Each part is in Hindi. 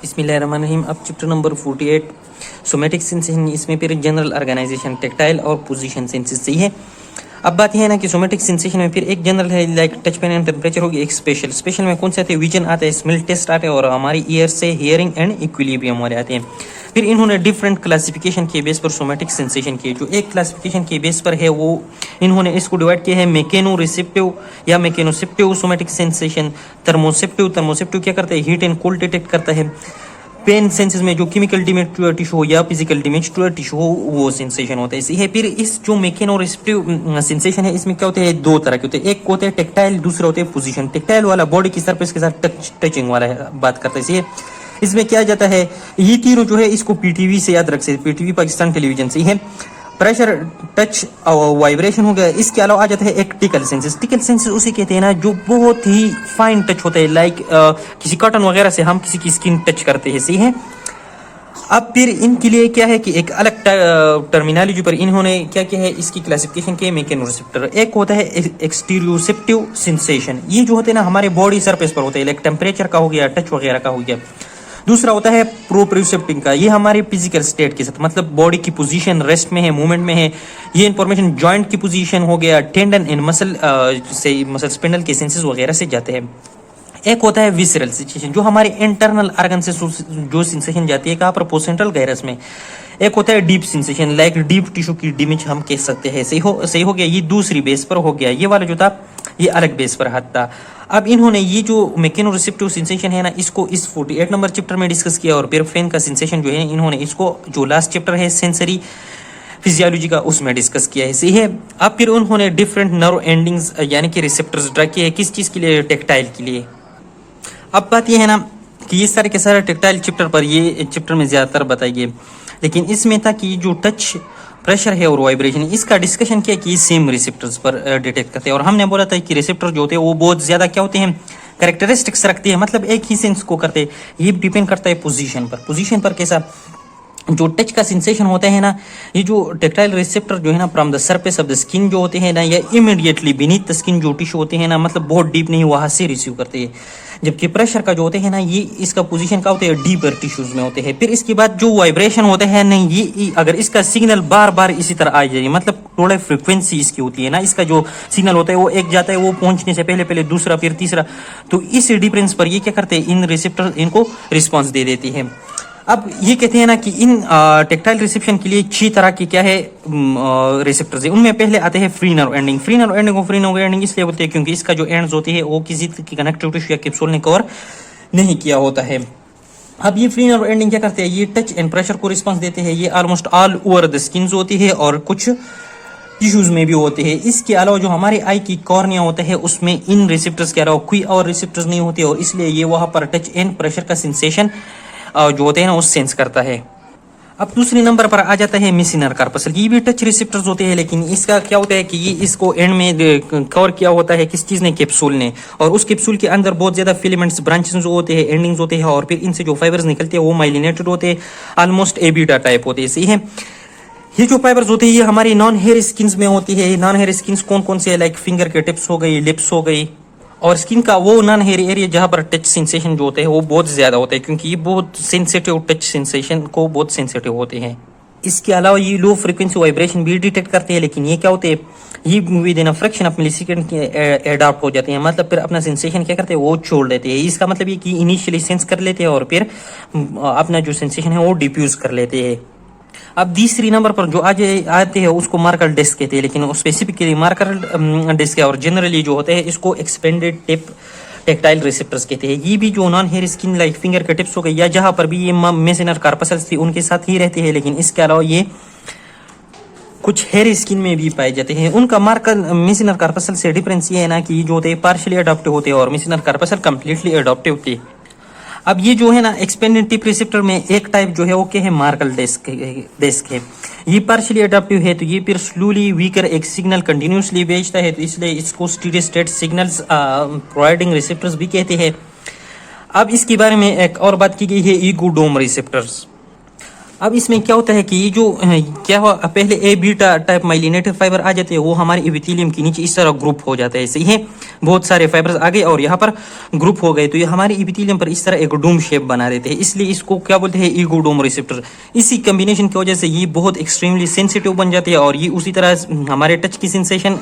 बिस्मिल्लाहिर्रहमानिर्रहीम। अब चैप्टर नंबर 48 सोमेटिक सेंसेशन, इसमें फिर जनरल ऑर्गेनाइजेशन, टेक्टाइल और पोजीशन सेंसेस सही है। अब बात यह है ना कि सोमेटिक सेंसेशन में फिर एक जनरल है like touch pain and temperature होगी, एक स्पेशल। स्पेशल में कौन से आते हैं? विजन आता है, स्मेल टेस्ट आते हैं और हमारी ईयर से हियरिंग एंड इक्विलिब्रियम हमारे आते हैं। फिर इन्होंने डिफरेंट क्लासिफिकेशन के बेस पर सोमेटिक सेंसेशन किए। जो एक क्लासिफिकेशन के बेस पर है वो इन्होंने इसको डिवाइड किया है मैकेनो रिसेप्टिव या मैकेनोसेप्टिव सोमेटिक सेंसेशन, थर्मोसेप्टिव। थर्मोसेप्टिव क्या करता है? हीट एंड कोल्ड डिटेक्ट करता है। पेन सेंसेस में जो केमिकल डिमेच्योर टिश्यू हो या फिजिकल डिमेच्योर टिश्यू हो वो सेंसेशन होता है, इसी है। फिर इस जो मैकेनो रिसेप्टिव सेंसेशन है इसमें क्या होते हैं? दो तरह के होते हैं, एक होते हैं टेक्टाइल, दूसरा होते हैं पोजीशन। टेक्टाइल वाला बॉडी की सरफेस के साथ टचिंग वाला है, बात करते हैं, इसी है। इसमें क्या जाता है, ये तीनों जो है इसको पीटीवी से याद रख सकते, पीटीवी पाकिस्तान टेलीविजन से है। प्रेशर, टच और वाइब्रेशन हो गया। इसके अलावा आ जाता है एक टिकल सेंसेस। टिकल सेंसेस उसे कहते हैं ना जो बहुत ही फाइन टच होता है, लाइक किसी कॉटन वगैरह से हम किसी की स्किन टच करते हैं, सही है। अब फिर इनके लिए क्या है कि एक अलग टर्मिनोलॉजी पर इन्होंने क्या किया है, इसकी क्लासिफिकेशन के मैकेनोरिसेप्टर। एक होता है एक्सटीरियोसेप्टिव सेंसेशन, ये जो होते हैं ना हमारे बॉडी सरफेस पर होते हैं, लाइक टेम्परेचर का हो गया, टच वगैरह का हो गया। दूसरा होता है प्रोप्रियोसेप्टिव का, ये हमारे फिजिकल स्टेट के साथ, मतलब बॉडी की पोजीशन, रेस्ट में है, मूवमेंट में है, ये इंफॉर्मेशन जॉइंट की पोजीशन हो गया, टेंडन एंड मसल से, मसल स्पिंडल के सेंसेस वगैरह से जाते हैं। एक होता है विसरल सेंसेशन, जो हमारे इंटरनल ऑर्गन से जो सेंसेशन जाती है, कहाँ पर? पोस्टेंट्रल गायरस में। एक होता है deep sensation, like deep tissue की डैमेज हम कह सकते हैं, सही हो गया। ये दूसरी बेस पर हो गया, ये वाला जो था ये अलग बेस पर हाथ था। अब इन्होंने ये जो मैकेनोरिसेप्टिव सेंसेशन है ना, इसको इस 48 नंबर चैप्टर में डिस्कस किया। और फिर फैन का सेंसेशन जो है इन्होंने इसको जो लास्ट चैप्टर है सेंसरी फिजियोलॉजी का उसमें डिस्कस किया है, सही है। अब फिर उन्होंने डिफरेंट नर्व एंडिंग्स यानी कि रिसेप्टर्स ड्रा किए हैं, किस चीज के लिए? टेक्टाइल के लिए। अब बात यह है ना कि ये सारे के सारे टेक्टाइल चैप्टर पर ये चैप्टर में ज्यादातर बताइए, लेकिन इसमें था कि जो टच, प्रेशर है और वाइब्रेशन, इसका डिस्कशन किया कि सेम रिसेप्टर्स पर डिटेक्ट करते हैं। और हमने बोला था कि रिसेप्टर जो होते हैं वो बहुत ज्यादा क्या होते हैं? कैरेक्टरिस्टिक्स रखते हैं, मतलब एक ही सेंस को करते हैं। ये डिपेंड करता है पोजीशन पर। पोजीशन पर कैसा? जो टच का सेंसेशन होता है ना, ये जो टेक्टाइल रिसेप्टर जो है ना from the surface of the skin जो होते हैं ना, या इमीडिएटली बीनीथ द स्किन जो टिश्यू होते हैं ना, मतलब बहुत डीप नहीं, वहां से रिसीव करते हैं। जबकि प्रेशर का जो होते हैं ना, ये इसका पोजीशन का होता है डीपर टिश्यूज में होते हैं। फिर इसके बाद जो वाइब्रेशन होते हैं नहीं, ये अगर इसका सिग्नल बार बार इसी तरह आ जाए, मतलब थोड़ा फ्रिक्वेंसी इसकी होती है ना, इसका जो सिग्नल होता है वो एक जाता है, वो पहुंचने से पहले पहले दूसरा, फिर तीसरा, तो इस डिफरेंस पर ये क्या करते हैं? इन रिसेप्टर इनको रिस्पॉन्स दे देती है। अब ये कहते हैं ना कि इन टेक्टाइल रिसेप्शन के लिए 6 तरह की क्या है रिसेप्टर्स है। उनमें पहले आते हैं free nerve ending. Free nerve ending को फ्री नर्व एंडिंग इसलिए बोलते हैं क्योंकि इसका जो एंड्स होती है वो किसी की कनेक्टिव टिश्यू या कैप्सूल ने कवर नहीं किया होता है। अब ये फ्री नर्व एंडिंग क्या करते हैं? ये टच एंड प्रेशर को रिस्पॉन्स देते हैं। ये almost all over the skin होती है और कुछ टिश्यूज में भी होते हैं। इसके अलावा जो हमारे आई की कॉर्निया होता है उसमें इन रिसेप्टर्स के अलावा कोई और रिसेप्टर्स नहीं होते, और इसलिए ये वहां पर टच एंड प्रेशर का सेंसेशन जो होते हैं ना, वो सेंस करता है। अब दूसरे नंबर पर आ जाता है मेसिनर कार्पसल। ये भी टच रिसेप्टर्स होते हैं, लेकिन इसका क्या होता है कि ये इसको एंड में कवर किया होता है किस चीज ने? कैप्सूल ने। और उस कैप्सूल के अंदर बहुत ज्यादा फिलामेंट्स, ब्रांचेस होते हैं, एंडिंग्स होते हैं, और फिर इनसे जो फाइबर्स निकलते हैं वो माइलिनेटेड होते हैं, ऑलमोस्ट एबीटा टाइप होते हैं, सही है। ये जो फाइबर्स होते हैं ये हमारी नॉन हेयर स्किन्स में होती है। नॉन हेयर स्किन्स कौन कौन से है? लाइक फिंगर के टिप्स हो गई, लिप्स हो गई, और स्किन का वो नॉन हेयर एरिया जहां पर टच सेंसेशन जो होते हैं वो बहुत ज्यादा होता है, क्योंकि ये बहुत सेंसिटिव, टच सेंसेशन को बहुत सेंसिटिव होते हैं। इसके अलावा ये लो फ्रीक्वेंसी वाइब्रेशन भी डिटेक्ट करते हैं, लेकिन ये क्या होते हैं? ये with in a fraction of millisecond के एडाप्ट हो जाते हैं, मतलब फिर अपना सेंसेशन क्या करते हैं? वो छोड़ देते हैं। इसका मतलब ये कि इनिशियली सेंस कर लेते हैं और फिर अपना जो सेंसेशन है वो डिफ्यूज कर लेते हैं। अब तीसरी नंबर पर जो आज आते हैं उसको मार्कर डिस्क कहते हैं, लेकिन स्पेसिफिकली मार्कर डिस्क है, और जनरली जो होते हैं इसको एक्सपेंडेड टिप टेक्टाइल रिसेप्टर्स कहते हैं। ये भी जो non hair skin like finger के टिप्स हो गई या जहां पर भी ये मेसिनर कार्पसल्स थी उनके साथ ही रहते हैं, लेकिन इसके अलावा ये कुछ हेयर स्किन में भी पाए जाते हैं। उनका मार्कर मेसिनर कार्पसल से डिफरेंस ये है ना कि जो होते हैं पार्शियली अडॉप्टिव होते हैं और मेसिनर कार्पसल कंप्लीटली अडॉप्टिव होती है। अब ये जो है ना एक्सपेंडेड टिप रिसेप्टर में एक टाइप जो है वो क्या है? मार्कल डिस्क है। ये पार्शियली अडॉप्टिव है, तो ये फिर स्लोली वीकर एक सिग्नल कंटिन्यूसली भेजता है, तो इसलिए इसको steady state signals providing receptors भी कहते हैं। अब इसके बारे में एक और बात की गई है, ईगोडोम रिसेप्टर्स। अब इसमें क्या होता है कि ये जो क्या हुआ, पहले ए बीटा टाइप माइलिनेटेड फाइबर आ जाते हैं, वो हमारे एपिथेलियम के नीचे इस तरह ग्रुप हो जाता है, सही है। बहुत सारे फाइबर्स आ गए और यहाँ पर ग्रुप हो गए, तो ये हमारे एपिथेलियम पर इस तरह एक डोम शेप बना देते हैं, इसलिए इसको क्या बोलते हैं, ईगोडोम रिसेप्टर। इसी कम्बिनेशन की वजह से ये बहुत एक्सट्रीमली सेंसिटिव बन जाते हैं और ये उसी तरह हमारे टच की सेंसेशन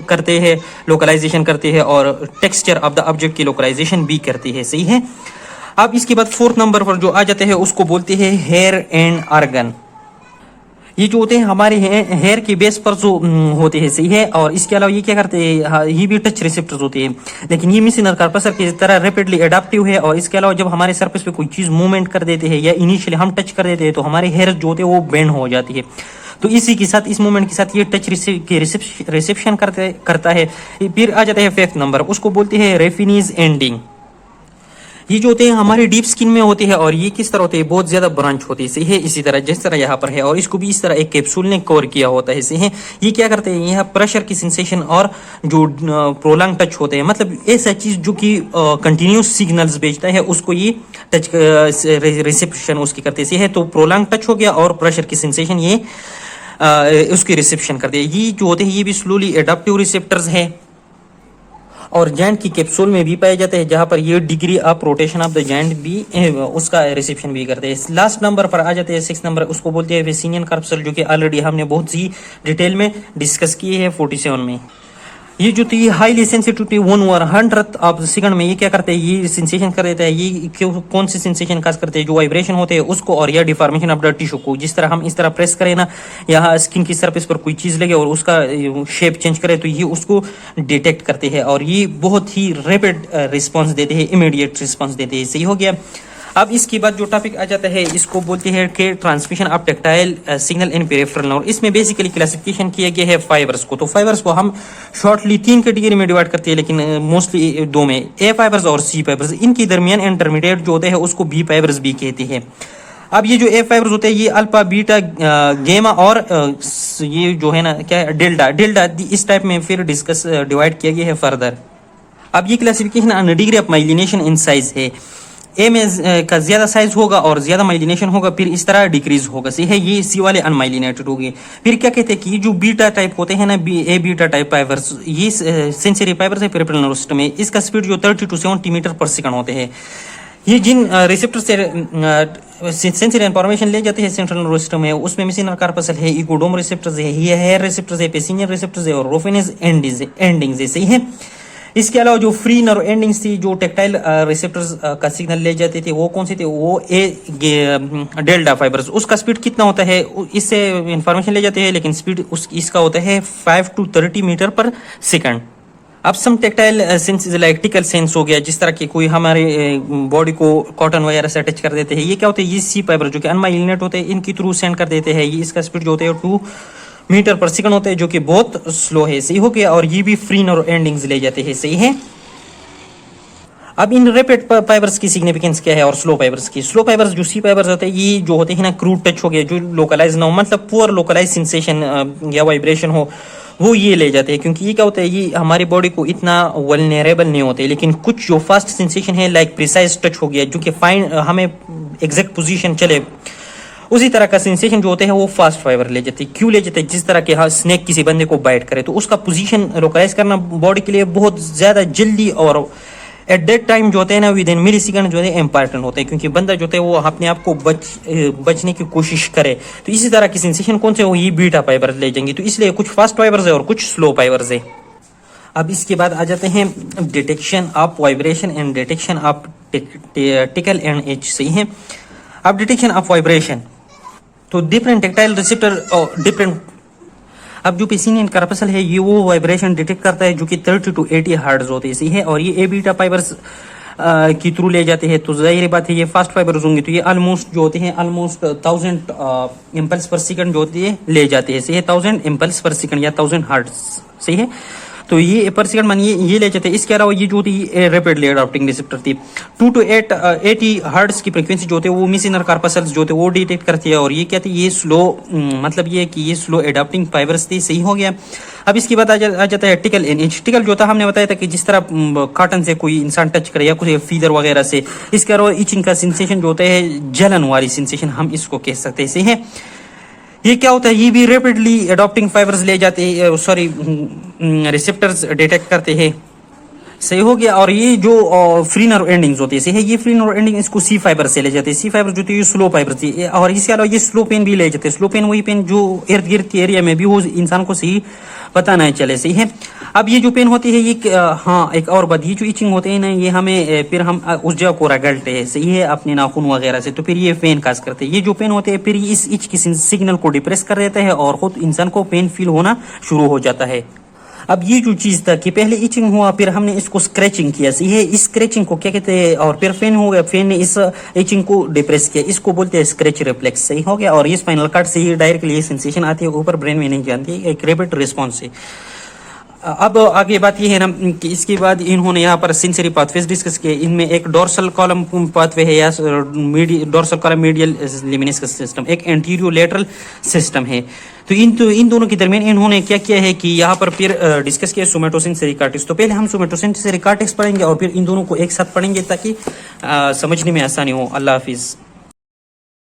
करते हैं, लोकलाइजेशन करते हैं और टेक्सचर ऑफ द ऑब्जेक्ट की लोकलाइजेशन भी करते हैं, सही है। अब इसके बाद फोर्थ नंबर पर जो आ जाते हैं उसको बोलते हैं हेयर एंड ऑर्गन। ये जो होते हैं हमारे हेयर के बेस पर जो होते हैं, सही है। और इसके अलावा ये क्या करते हैं, ये भी टच रिसेप्टर्स होते हैं, लेकिन ये मिसिनर कार्पस की तरह रैपिडली एडाप्टिव है। और इसके अलावा जब हमारे सरफेस पे कोई चीज मूवमेंट कर देते हैं या इनिशियली हम टच कर देते हैं तो हमारे हेयर जो होते हैं वो बेंड हो जाती है। तो इसी के साथ, इस मूवमेंट के साथ ये टच के रिसेप्शन करता है। फिर आ जाता है फिफ्थ नंबर, उसको बोलते हैं रेफिनीज एंडिंग। ये जो होते हैं हमारे डीप स्किन में होते हैं और ये किस तरह होते हैं, बहुत ज्यादा ब्रांच होती है, सही है। इसी तरह जिस तरह यहाँ पर है, और इसको भी इस तरह एक कैप्सूल ने कवर किया होता है, सही है। ये क्या करते हैं, यहाँ प्रेशर की सेंसेशन और जो प्रोलॉन्ग टच होते हैं, मतलब ऐसा चीज जो कि कंटिन्यूस सिग्नल्स भेजता है, उसको ये टच रिसेप्शन उसकी करते हैं, सही है। तो प्रोलॉन्ग टच हो गया और प्रेशर की सेंसेशन ये उसकी रिसेप्शन करते हैं। ये जो होते हैं ये भी स्लोली एडाप्टिव रिसेप्टर्स है और जॉइंट की कैप्सूल में भी पाए जाते हैं, जहां पर ये degree of rotation of the joint भी उसका रिसेप्शन भी करते हैं। लास्ट नंबर पर आ जाते हैं 6 नंबर, उसको बोलते हैं वेसिनियन कार्पसल, जो कि ऑलरेडी हमने बहुत सी डिटेल में डिस्कस किए हैं 47 में। ये जो थी highly sensitivity 1/100th of second में ये क्या करते हैं, ये सेंसेशन कर देता है। ये क्यों, कौन से सेंसेशन काज करते हैं, जो वाइब्रेशन होते हैं उसको और या डिफॉर्मेशन ऑफ द टिश्यू को। जिस तरह हम इस तरह प्रेस करें ना, यहाँ स्किन की सरफेस पर कोई चीज लगे और उसका शेप चेंज करे, तो ये उसको डिटेक्ट करते हैं और ये बहुत ही रैपिड रिस्पॉन्स देते हैं, इमीडिएट रिस्पॉन्स देते हैं, सही हो गया। अब इसके बाद जो टॉपिक आ जाता है इसको बोलते हैं कि transmission of tactile signal in peripheral nerve. इसमें बेसिकली क्लासिफिकेशन किया गया है फाइबर्स को। तो फाइबर्स को हम शॉर्टली 3 कैटेगरी में डिवाइड करते हैं, लेकिन मोस्टली 2 में, ए फाइबर्स और सी फाइबर्स। इनके दरमियान इंटरमीडिएट जो होते हैं उसको बी फाइबर्स भी कहते हैं। अब ये जो ए फाइबर्स होते हैं ये अल्फा, बीटा, गेमा और ये जो है ना क्या है, डेल्टा इस टाइप में फिर डिस्कस डिवाइड किया गया है फर्दर। अब ये classification degree of myelination in size है। ए में का ज्यादा साइज होगा और ज्यादा माइलिनेशन होगा, फिर इस तरह डिक्रीज होगा, सही है। ये सी वाले अनमाइलिनेटेड होंगे। फिर क्या कहते हैं कि जो बीटा टाइप होते हैं ना, ए बीटा टाइप फाइबर्स, ये सेंसरी फाइबर्स है पेरिफेरल नर्वस सिस्टम में। इसका स्पीड जो 30 to 70 मीटर पर सेकंड होते हैं। ये जिन रिसेप्टर से सेंसरी इन्फॉर्मेशन ले जाते हैं सेंट्रल नर्वस सिस्टम में, उसमें मिसिनल कार्पसल है, इकोडोम रिसेप्टर्स है, ये हेयर रिसेप्टर्स है, पेसिनियर रिसेप्टर्स है और रोफिनेज एंडिंग्स है, सही है। इसके अलावा जो फ्री नर्व एंडिंग्स थी, जो टेक्टाइल रिसेप्टर्स का सिग्नल ले जाते थे, वो कौन से थे, वो डेल्टा फाइबर्स। उसका स्पीड कितना होता है, इससे इंफॉर्मेशन ले जाते हैं, लेकिन स्पीड इसका होता है 5 to 30 मीटर पर सेकंड। अब some tactile sense like tickle sense हो गया, जिस तरह की कोई हमारे बॉडी को कॉटन वगैरह से अटैच कर देते हैं, ये क्या होते हैं, ये सी फाइबर जो कि अनमाइलिनेट होते हैं, इनके थ्रू सेंड कर देते हैं। ये इसका स्पीड जो होता है 2 मीटर पर सेकंड होते हैं, जो कि बहुत स्लो है, सही हो गया। और ये भी फ्री नर्व एंडिंग्स ले जाते हैं, सही है। अब इन रैपिड फाइबर्स की सिग्निफिकेंस क्या है और स्लो फाइबर्स की। स्लो फाइबर्स जो सी फाइबर्स होते हैं, ये जो होते हैं ना क्रूड टच हो गया, जो लोकलाइज ना हो, मतलब पुअर लोकलाइज सेंसेशन या वाइब्रेशन हो, वो ये ले जाते हैं। क्योंकि ये क्या होता है, ये हमारी बॉडी को इतना वल्नरेबल नहीं होते। लेकिन कुछ जो फास्ट सेंसेशन है लाइक प्रिसाइज टच हो गया, जो कि फाइन हमें एग्जैक्ट पोजीशन चले, उसी तरह का सेंसेशन जो होते हैं वो फास्ट फाइबर ले जाते हैं। क्यों ले जाते हैं, जिस तरह के स्नेक किसी बंदे को बाइट करे तो उसका पोजीशन लोकलाइज करना बॉडी के लिए बहुत ज्यादा जल्दी और एट दैट टाइम जो होते हैं ना, विद इन मिली सेकंड जो है इंपॉर्टेंट होते हैं। क्योंकि बंदा जो होता है वो अपने आप को बचने की कोशिश करे। तो इसी तरह की सेंसेशन कौन से हो, ये बीटा फाइबर ले जाएंगे। तो इसलिए कुछ फास्ट फाइबर्स है और कुछ स्लो फाइबर्स है। अब इसके बाद आ जाते हैं detection of vibration and detection of tackle and H, सही है। अब डिटेक्शन ऑफ वाइब्रेशन, तो डिफरेंट टेक्टाइल रिसेप्टर और डिफरेंट, अब जो पेसिनियन कार्पसल है ये वो वाइब्रेशन डिटेक्ट करता है जो कि 30 to 80 हर्ट्ज होते हैं, सही है। और ये ए बीटा फाइबर्स की थ्रू ले जाते हैं। तो जाहिर बात है ये फास्ट फाइबर्स होंगे, तो ये ऑलमोस्ट जो होते हैं ऑलमोस्ट 1000 इम्पल्स पर सेकंड जो होती है ले जाते हैं, सही है। 1000 इम्पल्स पर सेकंड या 1000 हर्ट्ज, सही है। तो ये पर सेकंड मान ये ले जाते हैं। इसके अलावा ये जो थी रैपिडली अडॉप्टिंग रिसेप्टर थी, 2 to 8 80 हर्ट्ज की फ्रीक्वेंसी जो होते हैं वो मिसिनर कार्पसल्स जो होते हैं वो डिटेक्ट करती है। और ये क्या थी, ये स्लो मतलब ये कि ये स्लो अडॉप्टिंग फाइबर्स थी। सही हो गया। अब इसके बाद आ जाता है टिकल इन एज। टिकल जो था हमने बताया था कि जिस तरह कॉटन से कोई इंसान टच करे या कोई फीलर वगैरह से। इसके अलावा इचिंग का सेंसेशन जो होता है, जलन वाली सेंसेशन हम इसको कह सकते हैं। सही है। ये क्या होता है, ये भी रैपिडली अडॉप्टिंग फाइबर्स ले जाते हैं, सॉरी रिसेप्टर्स डिटेक्ट करते हैं। सही हो गया। और ये जो फ्री नर्व एंडिंग्स होती है, ये फ्री नर्व एंडिंग इसको सी फाइबर से ले जाते हैं। सी फाइबर जो थी ये स्लो फाइबर थी। और इसके अलावा ये स्लो पेन भी ले जाते हैं। स्लो पेन वही पेन जो इर्द गिर्द के एरिया में भी हो, इंसान को सही पता नहीं चले। सही है। अब ये जो पेन होती है ये हाँ एक और बात, ये जो इचिंग होते हैं ना, ये हमें फिर हम उस जगह को रगड़ते हैं। सही है, अपने नाखून वगैरह से, तो फिर ये पेन काज करते हैं। ये जो पेन होते हैं फिर इस इच की सिग्नल को डिप्रेस कर देता है और खुद इंसान को पेन फील होना शुरू हो जाता है। अब ये जो चीज था कि पहले इचिंग हुआ, फिर हमने इसको स्क्रैचिंग किया। सही है, इस स्क्रैचिंग को क्या कहते हैं, और फिर फेन हो गया, फेन ने इस इचिंग को डिप्रेस किया, इसको बोलते हैं स्क्रैच रिफ्लेक्स। सही हो गया। और ये स्पाइनल कार्ड से ही डायरेक्टली ये सेंसेशन आती है, ऊपर ब्रेन में नहीं जानती, एक रैपिड रिस्पॉन्स से। अब आगे बात ये है ना कि इसके बाद इन्होंने यहाँ पर सेंसरी पाथवेज डिस्कस किए। इनमें एक डोर्सल कॉलम पाथवे है या डोर्सल कॉलम मीडियल लिमिनिस्कस सिस्टम, एक एंटीरियो लेटरल सिस्टम है। तो इन दोनों के दरमियान इन्होंने क्या किया है कि यहाँ पर फिर डिस्कस किया सोमेटोसिन सेरिकार्टिक्स। तो पहले हम सोमेटोसिन सेरिकार्टिक्स पढ़ेंगे और फिर इन दोनों को एक साथ पढ़ेंगे ताकि समझने में आसानी हो। अल्लाह हाफिज।